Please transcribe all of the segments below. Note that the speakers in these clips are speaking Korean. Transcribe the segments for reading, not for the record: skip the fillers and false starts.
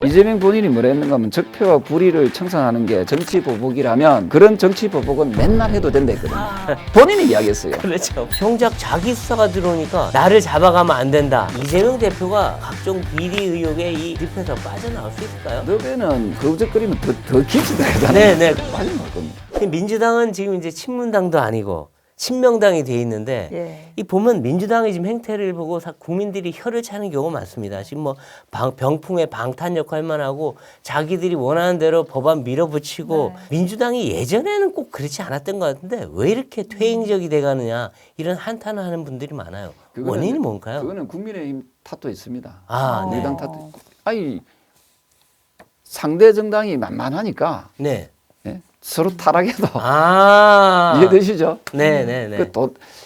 이재명 본인이 뭐라 했는가 하면 적폐와 불의를 청산하는 게 정치 보복이라면 그런 정치 보복은 맨날 해도 된다 했거든요. 본인이 이야기했어요. 그렇죠. 정작 자기 수사가 들어오니까 나를 잡아가면 안 된다. 이재명 대표가 각종 비리 의혹에 이 늪에서 빠져나올 수 있을까요? 너배는 거우적거리면 더 깊이 들어가잖아요. 네네. 빠져나올 겁니다. 민주당은 지금 이제 친문당도 아니고 친명당이 돼 있는데 예. 이 보면 민주당의 지금 행태를 보고 국민들이 혀를 차는 경우가 많습니다. 지금 뭐 병풍의 방탄 역할만 하고 자기들이 원하는 대로 법안 밀어붙이고 네. 민주당이 예전에는 꼭 그렇지 않았던 것 같은데 왜 이렇게 퇴행적이 돼가느냐 이런 한탄을 하는 분들이 많아요. 원인이 뭔가요? 그거는 국민의힘 탓도 있습니다. 아, 네. 민주당 탓도 있고. 아니 상대 정당이 만만하니까 네. 예? 서로 타락해도 아. 이해되시죠? 네네네.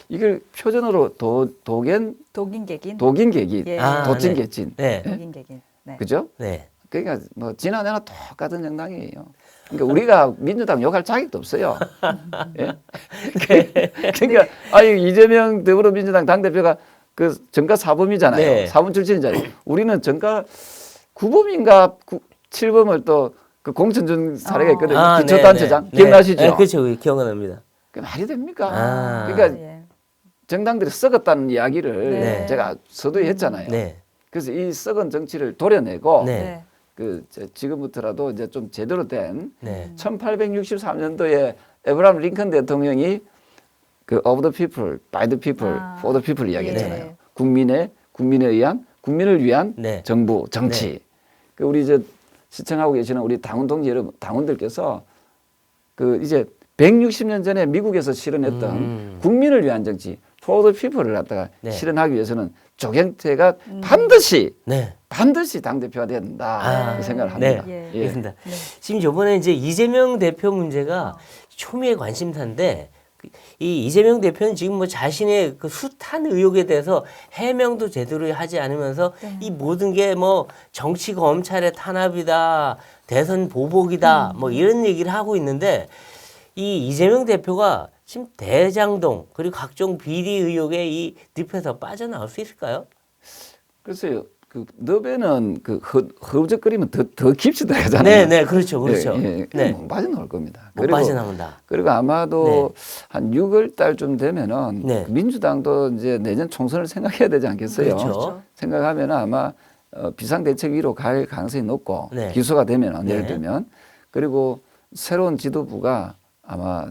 이걸 표준어로 독인객인. 독인객인, 예. 아, 도찐개찐, 네. 독인객인. 네. 그죠? 네. 그러니까 뭐 지나내나 똑같은 정당이에요. 그러니까 우리가 민주당 욕할 자격도 없어요. 예? 그러니까 아니 이재명 더불어민주당 당 대표가 그 정가 사범이잖아요. 네. 사범 출신이잖아요. 우리는 정가 9범인가 7범을 또 그 공천중 사례가 있거든요. 기초단체장 네네. 기억나시죠? 네, 그렇죠. 기억납니다. 그 말이 됩니까? 아. 그러니까 예. 정당들이 썩었다는 이야기를 네. 제가 서두에 했잖아요. 네. 그래서 이 썩은 정치를 도려내고 네. 지금부터라도 이제 좀 제대로 된 네. 1863년도에 에브라함 링컨 대통령이 그 of the people, by the people, 아. for the people 이야기했잖아요. 예. 국민에 의한, 국민을 위한 네. 정부, 정치. 그 우리 이제 시청하고 계시는 우리 당원 동지 여러분, 당원들께서 그 이제 160년 전에 미국에서 실현했던 국민을 위한 정치, for the people을 갖다가 네. 실현하기 위해서는 조경태가 반드시 네. 당대표가 돼야 된다. 아. 그 생각을 네. 합니다. 예. 예. 알겠습니다. 지금 이번에 이제 이재명 대표 문제가 초미의 관심사인데 이 이재명 대표는 지금 뭐 자신의 그 숱한 의혹에 대해서 해명도 제대로 하지 않으면서 네. 이 모든 게 뭐 정치 검찰의 탄압이다, 대선 보복이다, 뭐 이런 얘기를 하고 있는데 이 이재명 대표가 지금 대장동 그리고 각종 비리 의혹에 이 늪에서 빠져나올 수 있을까요? 글쎄요. 그 너배는 그 허우적거리면 더 깊이 들어가잖아요. 네, 네, 그렇죠, 그렇죠. 예, 네, 못 빠져나올 겁니다. 못 빠져나온다. 그리고 아마도 한 6월 달쯤 되면은 네. 민주당도 이제 내년 총선을 생각해야 되지 않겠어요? 그렇죠. 생각하면 아마 비상대책위로 갈 가능성이 높고 네. 기소가 되면 네. 예를 들면 그리고 새로운 지도부가 아마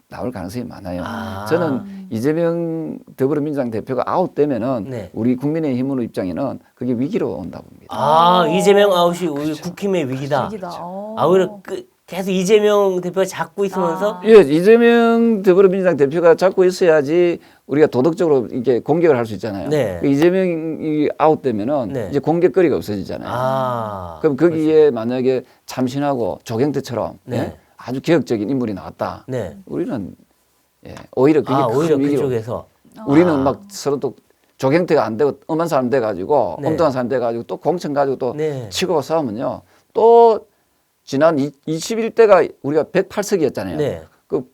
나올 가능성이 많아요. 아. 저는 이재명 더불어민주당 대표가 아웃되면은 네. 우리 국민의힘으로 입장에는 그게 위기로 온다 봅니다. 아, 이재명 아웃이 우리 국힘의 위기다. 위기다. 아, 오히려 계속 이재명 대표가 잡고 있으면서 예, 이재명 더불어민주당 대표가 잡고 있어야지 우리가 도덕적으로 이게 공격을 할 수 있잖아요. 네. 그 이재명이 아웃되면은 네. 이제 공격거리가 없어지잖아요. 아, 그럼 거기에 만약에 참신하고 조경태처럼 네. 예? 아주 개혁적인 인물이 나왔다. 네. 우리는 오히려 그게 큰 오히려 위기로. 그쪽에서 우리는 막 서로 또 조경태가 안 되고 엄한 사람 돼가지고 네. 엉뚱한 사람 돼가지고 또 공천 가지고 또 네. 치고 싸우면요. 또 지난 21대가 우리가 108석이었잖아요. 네. 그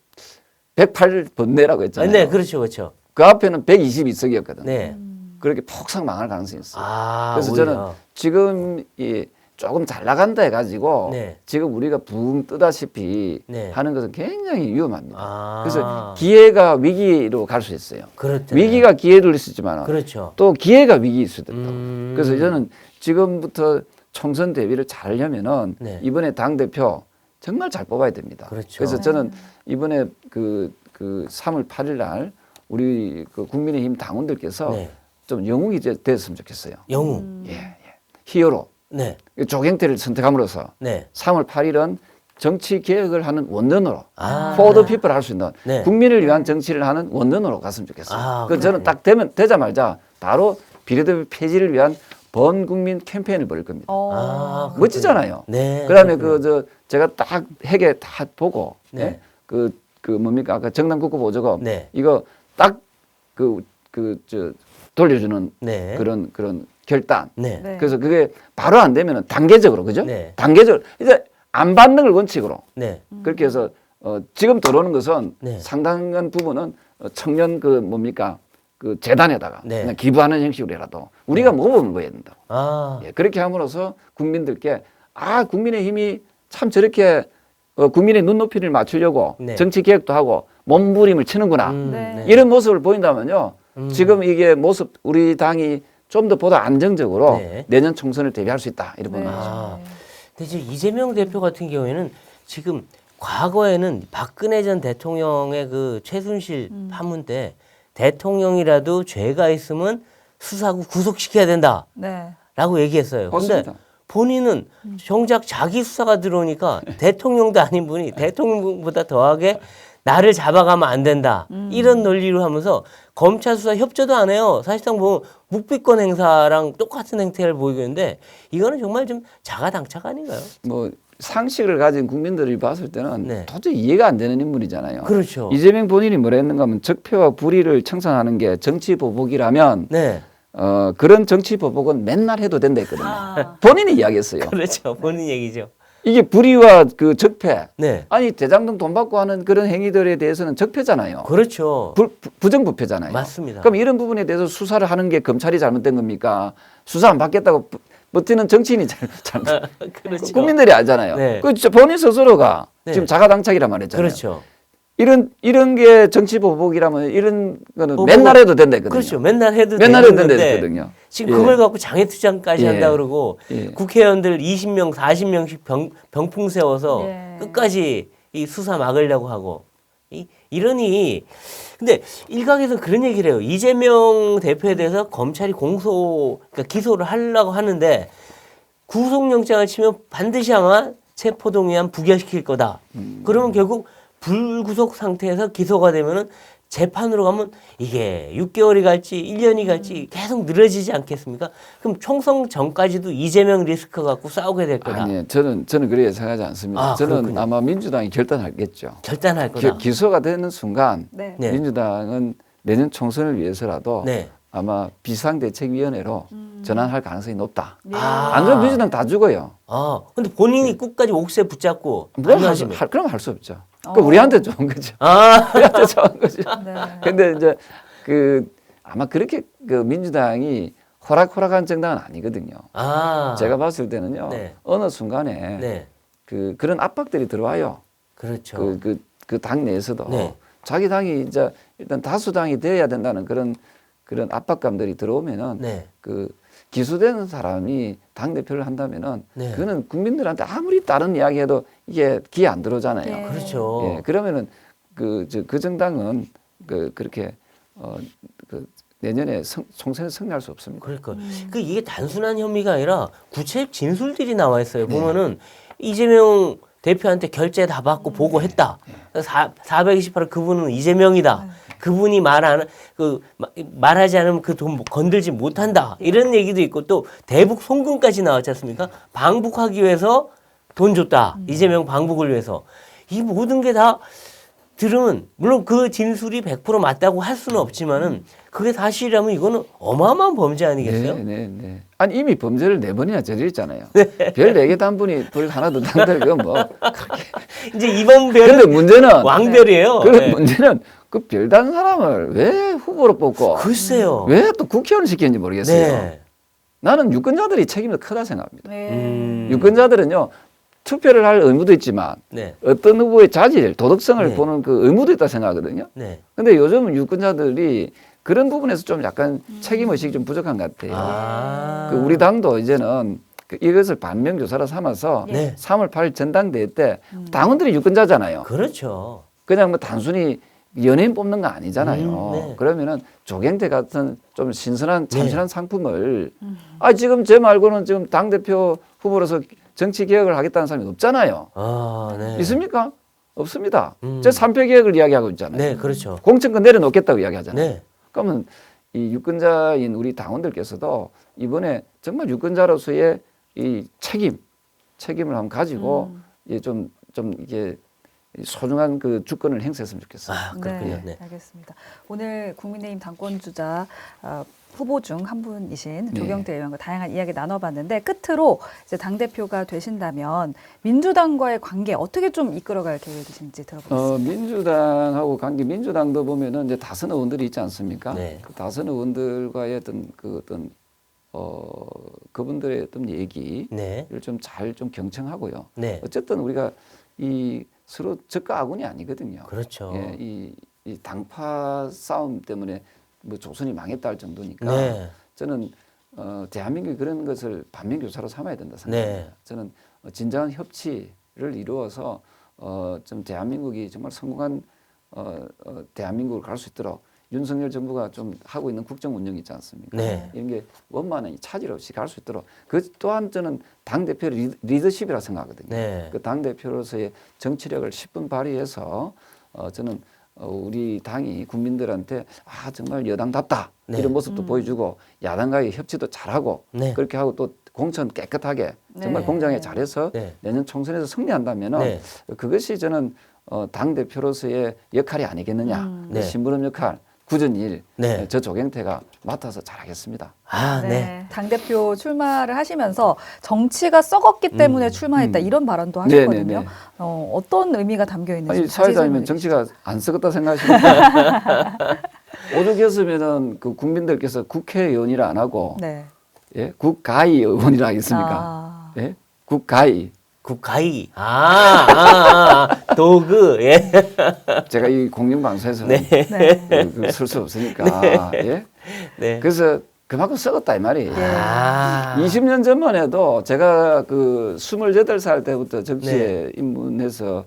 108번뇌라고 했잖아요. 네, 그렇죠, 그렇죠. 그 앞에는 122석이었거든. 네. 그렇게 폭삭 망할 가능성이 있어요. 아, 그래서 오히려. 저는 지금 조금 잘 나간다 해가지고 네. 지금 우리가 붕 뜨다시피 네. 하는 것은 굉장히 위험합니다. 아. 그래서 기회가 위기로 갈 수 있어요. 그렇죠. 위기가 기회를 있지만 그렇죠. 또 기회가 위기일 수도 있다고. 음. 그래서 저는 지금부터 총선 대비를 잘 하려면은 네. 이번에 당 대표 정말 잘 뽑아야 됩니다. 그렇죠. 그래서 저는 이번에 그 3월 8일 날 우리 그 국민의힘 당원들께서 네. 좀 영웅이 됐으면 좋겠어요. 영웅. 예. 히어로. 네. 조경태를 선택함으로써 네. 3월 8일은 정치 개혁을 하는 원년으로 아. for the people 할 수 있는 네. 국민을 위한 정치를 하는 원년으로 갔으면 좋겠어요. 아, 그 저는 딱 되자마자 바로 비례대표 폐지를 위한 번국민 캠페인을 벌일 겁니다. 아, 멋지잖아요. 네. 그다음에 그렇군요. 제가 딱 핵에 다 보고 네. 예? 그 뭡니까 아까 정남국고 보조금 네. 이거 딱 돌려주는 네. 그런 결단. 네. 네. 그래서 그게 바로 안 되면은 단계적으로 그죠? 네. 단계적으로 이제 안 받는 걸 원칙으로 네. 그렇게 해서 지금 들어오는 것은 네. 상당한 부분은 청년 그 재단에다가 네. 그냥 기부하는 형식으로라도 우리가 모범을 보여야 된다. 아. 예, 그렇게 함으로써 국민들께 아 국민의힘이 참 저렇게 국민의 눈높이를 맞추려고 네. 정치 개혁도 하고 몸부림을 치는구나. 네. 이런 모습을 보인다면요. 음. 지금 이게 모습 우리 당이 좀 더 보다 안정적으로 네. 내년 총선을 대비할 수 있다. 이런 네. 거죠. 아. 근데 지금 이재명 대표 같은 경우에는 지금 과거에는 박근혜 전 대통령의 그 최순실 파문 때 대통령이라도 죄가 있으면 수사하고 구속시켜야 된다라고 네. 얘기했어요. 근데 맞습니다. 본인은 정작 자기 수사가 들어오니까 대통령도 아닌 분이 대통령보다 더하게 나를 잡아가면 안 된다. 이런 논리로 하면서 검찰 수사 협조도 안 해요. 사실상 뭐 묵비권 행사랑 똑같은 행태를 보이고 있는데 이거는 정말 좀 자가당착 아닌가요? 뭐 상식을 가진 국민들이 봤을 때는 네. 도저히 이해가 안 되는 인물이잖아요. 그렇죠. 이재명 본인이 뭐라 했는가 하면 적폐와 불의를 청산하는 게 정치 보복이라면 네. 그런 정치 보복은 맨날 해도 된다 했거든요. 아. 본인이 이야기했어요. 그렇죠. 본인 얘기죠. 이게 불의와 그 적폐 네. 아니 대장동 돈 받고 하는 그런 행위들에 대해서는 적폐잖아요. 그렇죠. 부정부패잖아요. 맞습니다. 그럼 이런 부분에 대해서 수사를 하는 게 검찰이 잘못된 겁니까? 수사 안 받겠다고 버티는 정치인이 잘못. 그렇죠. 국민들이 알잖아요. 네. 그 본인 스스로가 네. 지금 자가당착이란 말했잖아요. 그렇죠. 이런 게 정치 보복이라면 이런 거는 보복은- 맨날 해도 된다 했거든요. 그렇죠. 맨날 해도 맨날 되는 해도 된다 건데 했거든요. 지금 예. 그걸 갖고 장애투쟁까지 예. 한다 그러고 예. 국회의원들 20명, 40명씩 병풍 세워서 예. 끝까지 이 수사 막으려고 하고 이러니 근데 일각에서 그런 얘기를 해요. 이재명 대표에 대해서 검찰이 그러니까 기소를 하려고 하는데 구속영장을 치면 반드시 아마 체포동의안 부결시킬 거다. 그러면 결국 불구속 상태에서 기소가 되면은 재판으로 가면 이게 6개월이 갈지 1년이 갈지 계속 늘어지지 않겠습니까? 그럼 총선 전까지도 이재명 리스크 갖고 싸우게 될 거다. 아니, 저는 그렇게 예상하지 않습니다. 아, 저는 그렇군요. 아마 민주당이 결단하겠죠. 결단할 거다. 기소가 되는 순간 네. 네. 민주당은 내년 총선을 위해서라도 네. 아마 비상대책위원회로 전환할 가능성이 높다. 네. 아. 안 그러면 민주당 다 죽어요. 아, 근데 본인이 끝까지 옥새 붙잡고 뭘 안 하시면. 그럼 할 수 없죠. 그 우리한테 좋은 거죠. 아, 우리한테 좋은 거죠. 네. 근데 이제 아마 그렇게 그 민주당이 호락호락한 정당은 아니거든요. 아. 제가 봤을 때는요. 네. 어느 순간에 네. 그런 압박들이 들어와요. 그렇죠. 그 당 내에서도 네. 자기 당이 이제 일단 다수당이 되어야 된다는 그런 압박감들이 들어오면은 네. 그 기소되는 사람이 당 대표를 한다면은 네. 그거는 국민들한테 아무리 다른 이야기해도 이게 귀에 안 들어오잖아요. 네. 그렇죠. 예, 그러면은 그 정당은 그렇게 그 내년에 총선에 승리할 수 없습니다. 그러니까 이게 단순한 혐의가 아니라 구체적 진술들이 나와 있어요. 보면은 이재명 대표한테 결제 다 받고 보고했다. 428을 그분은 이재명이다. 그분이 말하지 않으면 그 돈 건들지 못한다. 이런 얘기도 있고 또 대북 송금까지 나왔지 않습니까? 방북하기 위해서 돈 줬다. 이재명 방북을 위해서. 이 모든 게 다 들으면 물론 그 진술이 100% 맞다고 할 수는 없지만은 그게 사실이라면 이거는 어마어마한 범죄 아니겠어요? 네. 아니 이미 범죄를 4번이나 저질렀잖아요. 별 4개 단분이 불 하나 더 단들 그건 뭐 그렇게. 이제 이번 별은 근데 문제는 왕별이에요. 그 네. 문제는 그 별다른 사람을 왜 후보로 뽑고 글쎄요. 왜 또 국회의원을 시켰는지 모르겠어요. 네. 나는 유권자들이 책임이 더 크다 생각합니다. 네. 유권자들은요 투표를 할 의무도 있지만 네. 어떤 후보의 자질, 도덕성을 네. 보는 그 의무도 있다 생각하거든요. 네. 근데 요즘은 유권자들이 그런 부분에서 좀 약간 책임 의식이 좀 부족한 것 같아요. 아. 그 우리 당도 이제는 이것을 반면교사로 삼아서 네. 3월 8일 전당대회 때 당원들이 유권자잖아요. 그렇죠. 그냥 뭐 단순히 연예인 뽑는 거 아니잖아요. 네. 그러면은 조경태 같은 좀 신선한 네. 참신한 상품을 지금 제 말고는 지금 당 대표 후보로서 정치 개혁을 하겠다는 사람이 없잖아요. 아, 네. 있습니까? 없습니다. 제 3표 개혁을 이야기하고 있잖아요. 네, 그렇죠. 공천권 내려놓겠다고 이야기하잖아요. 네. 그러면 이 유권자인 우리 당원들께서도 이번에 정말 유권자로서의 이 책임을 한번 가지고 이게 좀 이게 소중한 그 주권을 행사했으면 좋겠어요. 아, 그렇군요. 네. 알겠습니다. 오늘 국민의힘 당권주자 후보 중 한 분이신 네. 조경태 의원과 다양한 이야기 나눠봤는데 끝으로 이제 당 대표가 되신다면 민주당과의 관계 어떻게 좀 이끌어갈 계획이신지 들어보겠습니다. 민주당하고 관계, 민주당도 보면은 이제 다선 의원들이 있지 않습니까? 네. 그 다선 의원들과의 어떤 그분들의 어떤 얘기를 네. 좀 잘 좀 경청하고요. 네. 어쨌든 우리가 이 서로 적과 아군이 아니거든요. 그렇죠. 예, 이 당파 싸움 때문에 뭐 조선이 망했다 할 정도니까 네. 저는 대한민국이 그런 것을 반면교사로 삼아야 된다 생각합니다. 네. 저는 진정한 협치를 이루어서 좀 대한민국이 정말 성공한 대한민국을 갈 수 있도록 윤석열 정부가 좀 하고 있는 국정 운영 있지 않습니까? 네. 이런 게 원만한 차질 없이 갈 수 있도록 그 또한 저는 당 대표 리더십이라 생각하거든요. 네. 그 당 대표로서의 정치력을 10분 발휘해서 저는 우리 당이 국민들한테 정말 여당답다 네. 이런 모습도 보여주고 야당과의 협치도 잘하고 네. 그렇게 하고 또 공천 깨끗하게 정말 네. 공정하게 잘해서 네. 내년 총선에서 승리한다면은 네. 그것이 저는 당 대표로서의 역할이 아니겠느냐. 네. 심부름 역할, 굳은 일, 네. 저 조경태가 맡아서 잘하겠습니다. 아, 네. 네. 당대표 출마를 하시면서 정치가 썩었기 때문에 출마했다 이런 발언도 네, 하셨거든요. 네, 네. 어떤 의미가 담겨 있는지 아니, 자세히 사회자면 설명해 정치가 안 썩었다 생각하시니까 오죽했으면은 그 국민들께서 국회의원이라 안 하고 네. 예? 국가의 의원이라 하겠습니까? 아. 예? 국가의. 국가이. 도구. 예. 제가 이 공영방송에서는 네. 쓸 수 없으니까. 예? 네. 그래서 그만큼 썩었다 이 말이에요. 아. 20년 전만 해도 제가 그 28살 때부터 정치에 네. 입문해서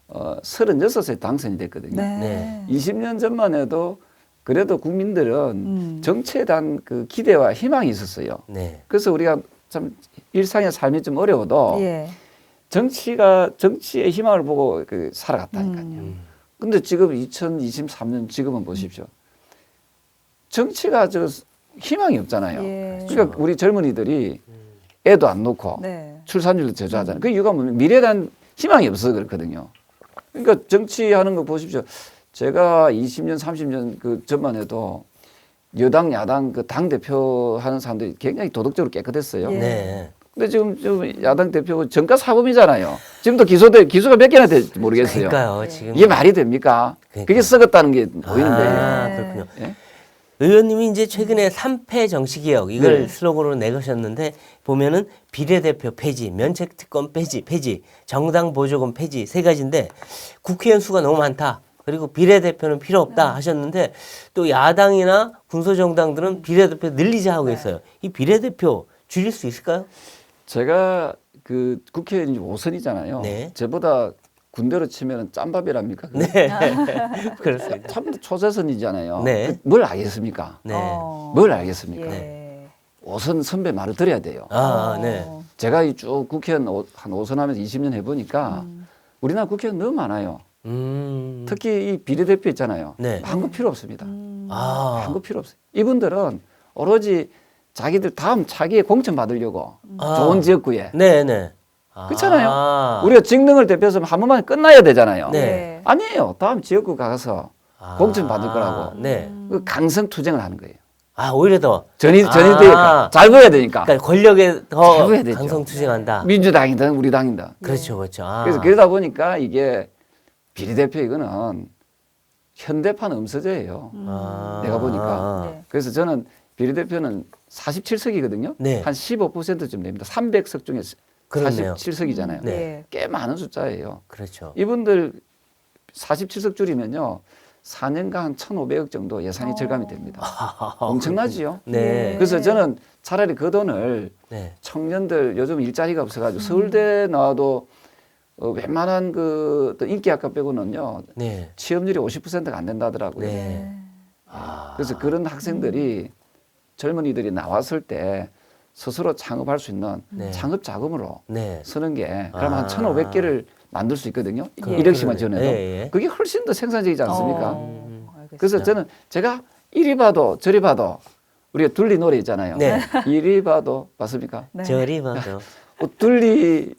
36세 당선이 됐거든요. 네. 네. 20년 전만 해도 그래도 국민들은 정치에 대한 그 기대와 희망이 있었어요. 네. 그래서 우리가 참 일상의 삶이 좀 어려워도 예. 정치의 희망을 보고 살아갔다니까요. 음. 근데 지금 2023년 지금은 보십시오. 정치가 희망이 없잖아요. 예. 그러니까 우리 젊은이들이 애도 안 놓고 네. 출산율도 저조하잖아요. 그 이유가 뭐냐면 미래에 대한 희망이 없어서 그렇거든요. 그러니까 정치하는 거 보십시오. 제가 20년, 30년 그 전만 해도 여당, 야당 그 당 대표 하는 사람들이 굉장히 도덕적으로 깨끗했어요. 예. 네. 근데 지금 야당 대표 전과 사범이잖아요. 지금도 기소가 몇 개나 될지 모르겠어요. 그러니까요. 지금 이게 말이 됩니까? 그러니까요. 그게 썩었다는 게 보이는 거예요. 아, 네. 그렇군요. 예? 의원님이 이제 최근에 3패 정치개혁 이걸 네. 슬로건으로 내거셨는데 보면은 비례대표 폐지, 면책특권 폐지, 정당 보조금 폐지 세 가지인데 국회의원 수가 너무 많다. 그리고 비례대표는 필요 없다 하셨는데 또 야당이나 군소정당들은 비례대표 늘리자 하고 있어요. 이 비례대표 줄일 수 있을까요? 제가 그 국회의원이 5선이잖아요. 네. 저보다 군대로 치면 짬밥이랍니까? 네. 그렇습니다. 참 초재선이잖아요. 네. 뭘 알겠습니까? 네. 뭘 알겠습니까? 예. 5선 선배 말을 들어야 돼요. 아, 네. 제가 이 쭉 국회의원 한 5선 하면서 20년 해보니까 우리나라 국회의원 너무 많아요. 특히 이 비례대표 있잖아요. 네. 한거 필요 없습니다. 아. 한거 필요 없어요. 이분들은 오로지 자기들 다음 차기에 공천 받으려고 좋은 지역구에 네, 네. 그렇잖아요. 우리가 직능을 대표해서 한 번만 끝나야 되잖아요. 네. 아니에요. 다음 지역구 가서 공천 받을 거라고 네. 그 강성 투쟁을 하는 거예요. 오히려 더. 전이되니까 잘 보여야 되니까. 그러니까 권력에 더 잘 보여야 되죠. 강성 투쟁한다. 민주당이든 우리 당이든. 그렇죠, 그렇죠. 그래서 그러다 보니까 이게 비례대표 이거는 현대판 음서제예요. 내가 보니까. 네. 그래서 저는 비례대표는 47석이거든요. 네. 한 15%쯤 됩니다. 300석 중에 그렇네요. 47석이잖아요. 네. 예. 꽤 많은 숫자예요. 그렇죠. 이분들 47석 줄이면요. 4년간 한 1,500억 정도 예산이 절감이 됩니다. 엄청나지요? 네. 그래서 저는 차라리 그 돈을 네. 청년들 요즘 일자리가 없어가지고 서울대 나와도 웬만한 그 어떤 인기학과 빼고는요. 네. 취업률이 50%가 안 된다 하더라고요. 네. 그래서 그런 학생들이 젊은이들이 나왔을 때 스스로 창업할 수 있는 네. 창업 자금으로 네. 쓰는 게 그러면 한 1,500개를 만들 수 있거든요. 예. 1억씩만 지원해도. 예, 예. 그게 훨씬 더 생산적이지 않습니까? 알겠습니다. 그래서 저는 제가 이리 봐도 저리 봐도 우리가 둘리 노래 있잖아요. 네. 이리 봐도 맞습니까? 네. 저리 봐도. 둘리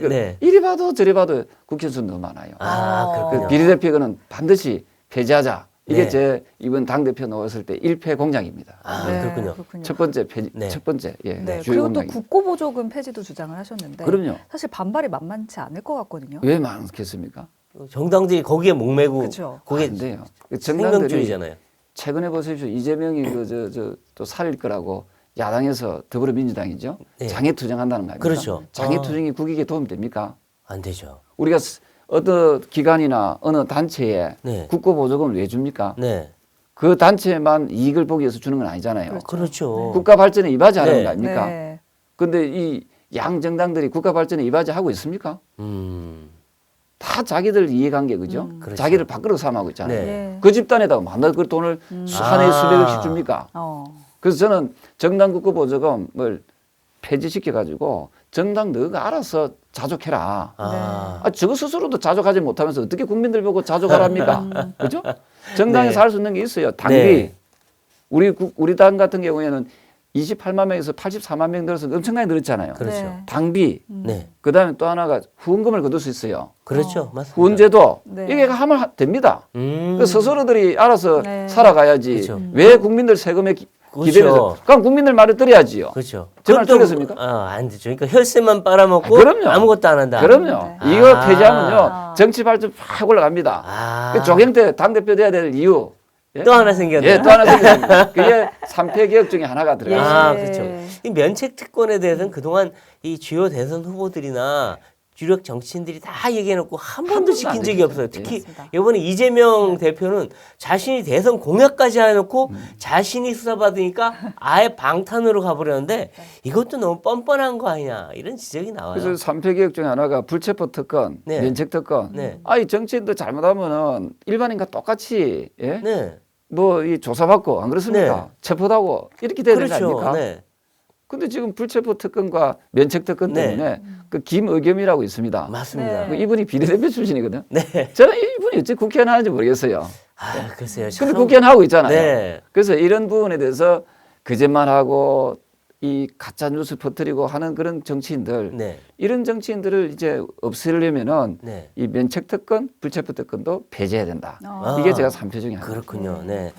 네. 이리 봐도 저리 봐도 국회의원 수 너무 많아요. 그렇군요. 그 비례대표는 반드시 폐지하자. 이게 네. 제 이번 당대표 넣었을 때 1패 공약입니다. 네, 그렇군요. 첫 번째 폐지, 네. 첫 번째 예, 네. 주요 그리고 또 공약입니다. 국고보조금 폐지도 주장을 하셨는데 그럼요. 사실 반발이 만만치 않을 것 같거든요. 왜 많겠습니까? 정당들이 거기에 목매고 그렇죠. 그게 안 돼요. 정당들이 생명줄이잖아요. 최근에 보십시오. 이재명이 또 살릴 거라고 야당에서 더불어민주당이죠. 네. 장애투쟁한다는 거 아닙니까? 그렇죠. 장애투쟁이 국익에 도움이 됩니까? 안 되죠. 우리가 어느 기관이나 어느 단체에 네. 국고보조금을 왜 줍니까? 네. 그 단체만 이익을 보기 위해서 주는 건 아니잖아요. 그렇죠. 국가 발전에 이바지하는 네. 거 아닙니까? 네. 근데 이 양정당들이 국가 발전에 이바지하고 있습니까? 다 자기들 이해관계 그죠? 그렇죠. 자기를 밖으로 삼하고 있잖아요. 네. 네. 그 집단에다가 만날 그 돈을 한 해에 수백억씩 줍니까? 그래서 저는 정당 국고보조금을 폐지시켜 가지고 정당 너가 알아서 자족해라. 아, 저거 스스로도 자족하지 못하면서 어떻게 국민들 보고 자족하랍니까? 그죠? 정당에서 네. 할 수 있는 게 있어요. 당비. 네. 우리 당 같은 경우에는 28만 명에서 84만 명 늘어서 엄청나게 늘었잖아요. 그렇죠. 네. 당비. 네. 그다음에 또 하나가 후원금을 거둘 수 있어요. 그렇죠. 맞습니다. 후원제도 네. 이게 하면 됩니다. 그 스스로들이 알아서 네. 살아가야지. 그렇죠. 왜 국민들 세금에 그렇죠. 기대면서? 그럼 국민들 말을 들어야지요. 그렇죠. 제 말 그것도, 틀렸습니까? 안 되죠. 그러니까 혈세만 빨아먹고 그럼요. 아무것도 안 한다. 그럼요. 네. 이거 아. 폐지하면요 정치 발전 확 올라갑니다. 아. 그 조경태 당대표 돼야 될 이유. 예? 또 하나 생겼네. 예, 또 하나 생겼습니다. 그게 3폐 개혁 중에 하나가 들어가요. 아, 예. 그렇죠. 이 면책 특권에 대해서는 그동안 이 주요 대선 후보들이나 주력 정치인들이 다 얘기해놓고 한 번도 번도 안 지킨 적이 지켰죠. 없어요. 특히 맞습니다. 이번에 이재명 대표는 자신이 대선 공약까지 해놓고 자신이 수사받으니까 아예 방탄으로 가버렸는데 이것도 너무 뻔뻔한 거 아니냐 이런 지적이 나와요. 그래서 3폐 개혁 중에 하나가 불체포 특권, 네. 면책 특권. 네. 아이 정치인도 잘못하면은 일반인과 똑같이 예? 네, 뭐 이 조사받고 안 그렇습니까? 네. 체포하고 이렇게 돼야 되는 거 그렇죠. 아닙니까? 네. 근데 지금 불체포 특권과 면책 특권 네. 때문에 그 김의겸이라고 있습니다. 맞습니다. 네. 그 이분이 비례대표 출신이거든. 네. 저는 이분이 어째 국회의원 하는지 모르겠어요. 아, 글쎄요. 근데 참- 국회의원 하고 있잖아요. 네. 그래서 이런 부분에 대해서 거짓말 하고 이 가짜 뉴스 퍼뜨리고 하는 그런 정치인들, 네. 이런 정치인들을 이제 없애려면은 네. 이 면책 특권, 불체포 특권도 폐지해야 된다. 어. 이게 제가 3표 중에 하나. 그렇군요. 네.